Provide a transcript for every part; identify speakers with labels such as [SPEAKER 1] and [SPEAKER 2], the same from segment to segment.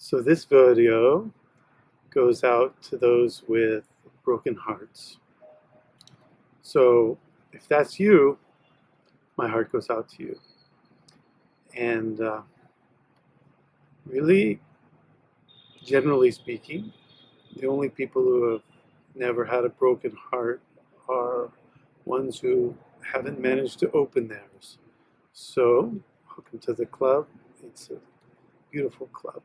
[SPEAKER 1] So this video goes out to those with broken hearts. So if that's you, my heart goes out to you. And really, generally speaking, the only people who have never had a broken heart are ones who haven't managed to open theirs. So, welcome to the club. It's a beautiful club.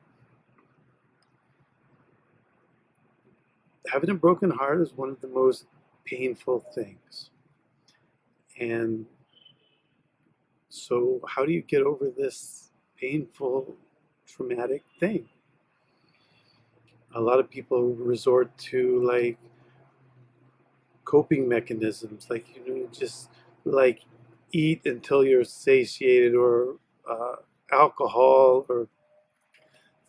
[SPEAKER 1] Having a broken heart is one of the most painful things. And so how do you get over this painful, traumatic thing? A lot of people resort to like coping mechanisms, like, just like eat until you're satiated, or alcohol, or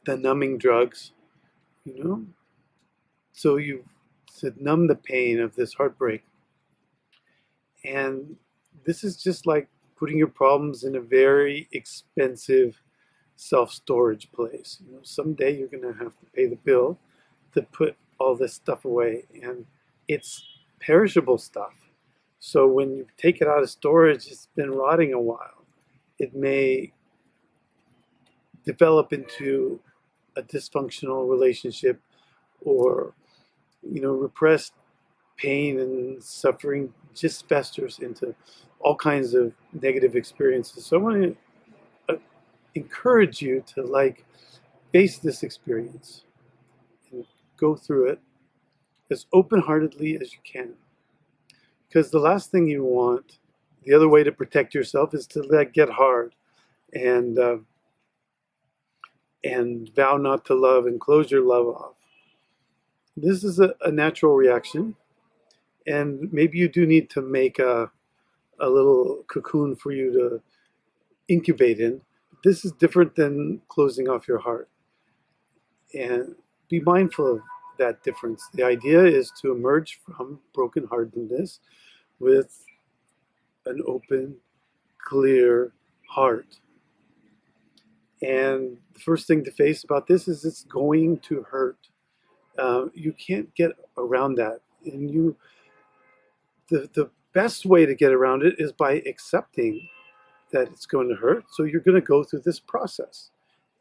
[SPEAKER 1] the numbing drugs, so to numb the pain of this heartbreak. And this is just like putting your problems in a very expensive self-storage place. Someday you're going to have to pay the bill to put all this stuff away, and it's perishable stuff. So when you take it out of storage, it's been rotting a while. It may develop into a dysfunctional relationship, or repressed pain and suffering just festers into all kinds of negative experiences. So I want to encourage you to face this experience and go through it as open-heartedly as you can. Because the last thing you want, the other way to protect yourself, is to get hard and vow not to love and close your love off. This is a natural reaction, and maybe you do need to make a little cocoon for you to incubate in. This is different than closing off your heart. And be mindful of that difference. The idea is to emerge from brokenheartedness with an open, clear heart. And the first thing to face about this is it's going to hurt. You can't get around that. And the best way to get around it is by accepting that it's going to hurt. So you're going to go through this process.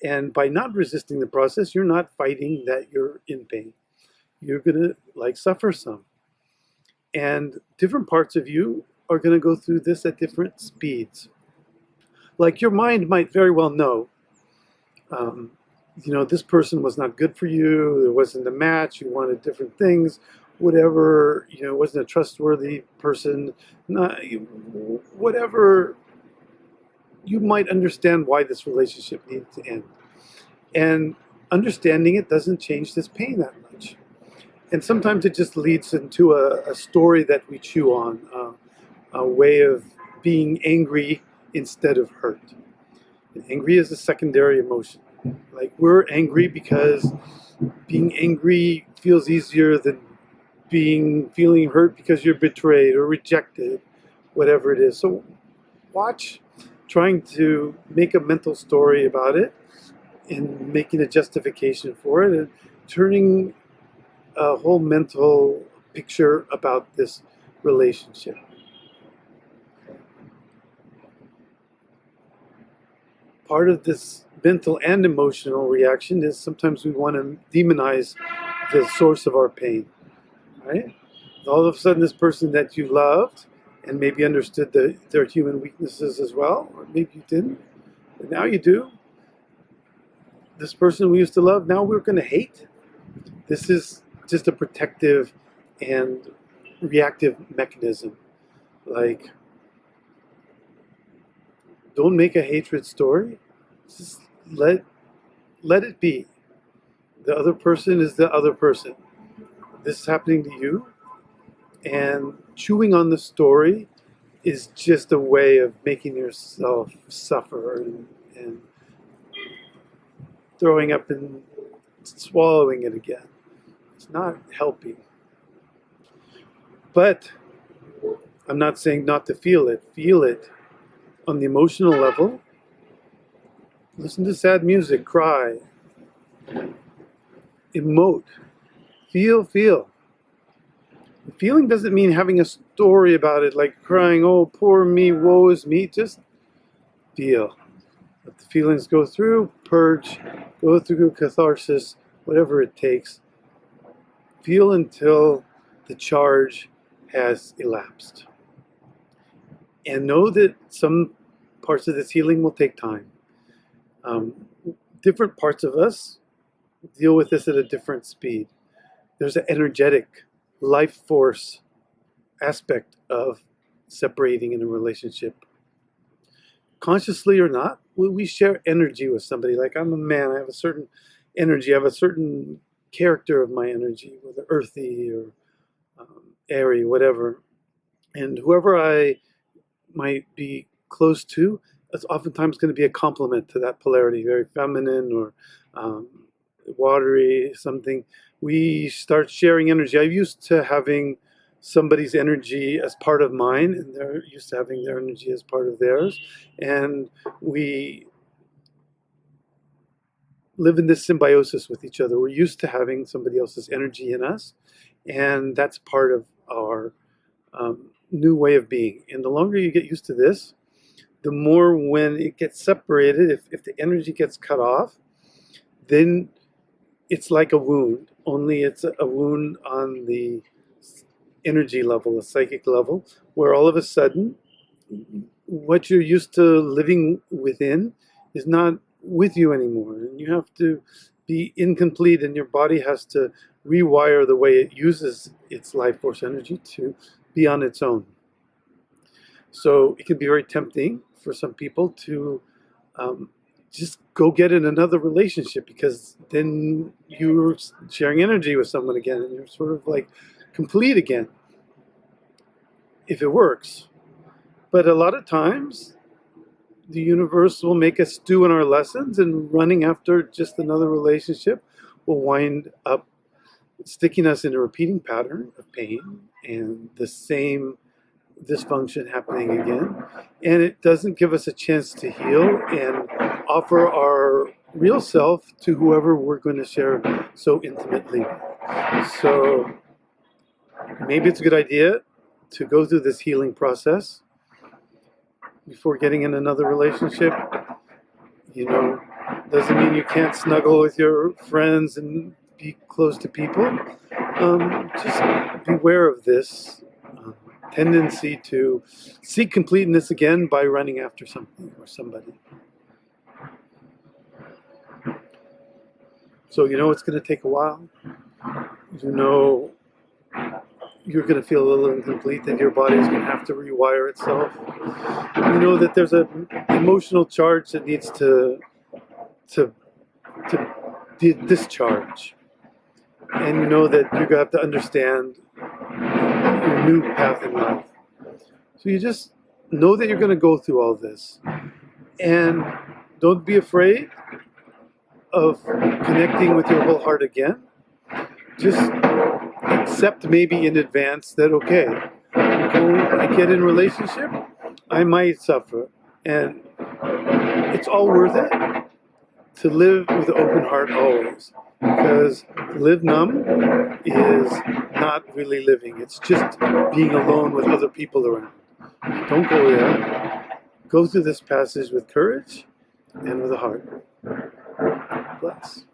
[SPEAKER 1] And by not resisting the process, you're not fighting that you're in pain. You're going to suffer some. And different parts of you are going to go through this at different speeds. Your mind might very well know, this person was not good for you, it wasn't a match, you wanted different things, whatever, wasn't a trustworthy person, whatever. You might understand why this relationship needed to end. And understanding it doesn't change this pain that much. And sometimes it just leads into a story that we chew on, a way of being angry instead of hurt. And angry is a secondary emotion. We're angry because being angry feels easier than feeling hurt because you're betrayed or rejected, whatever it is. So watch trying to make a mental story about it and making a justification for it and turning a whole mental picture about this relationship. Part of this mental and emotional reaction is sometimes we want to demonize the source of our pain, right? All of a sudden, this person that you loved and maybe understood their human weaknesses as well, or maybe you didn't, but now you do. This person we used to love, now we're going to hate. This is just a protective and reactive mechanism. Don't make a hatred story. Just let it be. The other person is the other person. This is happening to you, and chewing on the story is just a way of making yourself suffer and throwing up and swallowing it again. It's not helping. But I'm not saying not to feel it. Feel it on the emotional level. Listen to sad music, cry. emote, feel. The feeling doesn't mean having a story about it, like crying, oh, poor me, woe is me. Just feel. Let the feelings go through, purge, go through catharsis, whatever it takes. Feel until the charge has elapsed. And know that some parts of this healing will take time. Different parts of us deal with this at a different speed. There's an energetic life force aspect of separating in a relationship. Consciously or not, we share energy with somebody. Like, I'm a man, I have a certain energy, I have a certain character of my energy, whether earthy or airy, whatever. And whoever I might be close to, it's oftentimes going to be a complement to that polarity, very feminine or watery, something. We start sharing energy. I'm used to having somebody's energy as part of mine, and they're used to having their energy as part of theirs. And we live in this symbiosis with each other. We're used to having somebody else's energy in us, and that's part of our new way of being. And the longer you get used to this, the more when it gets separated, if the energy gets cut off, then it's like a wound, only it's a wound on the energy level, a psychic level, where all of a sudden what you're used to living within is not with you anymore, and you have to be incomplete, and your body has to rewire the way it uses its life force energy to be on its own. So it can be very tempting for some people to just go get in another relationship, because then you're sharing energy with someone again and you're sort of like complete again, if it works. But a lot of times the universe will make us stew in our lessons, and running after just another relationship will wind up sticking us in a repeating pattern of pain and the same dysfunction happening again. And it doesn't give us a chance to heal and offer our real self to whoever we're going to share so intimately with. So maybe it's a good idea to go through this healing process before getting in another relationship. You know, doesn't mean you can't snuggle with your friends and be close to people. Just beware of this tendency to seek completeness again by running after something or somebody. So you know it's going to take a while. You know you're going to feel a little incomplete, that your body's going to have to rewire itself. You know that there's an emotional charge that needs to discharge. And you know that you're going to have to understand your new path in life. So you just know that you're going to go through all this. And don't be afraid of connecting with your whole heart again. Just accept maybe in advance that, okay, when I get in a relationship, I might suffer. And it's all worth it to live with an open heart always. Because live numb is not really living. It's just being alone with other people around. Don't go there. Go through this passage with courage and with a heart. Bless.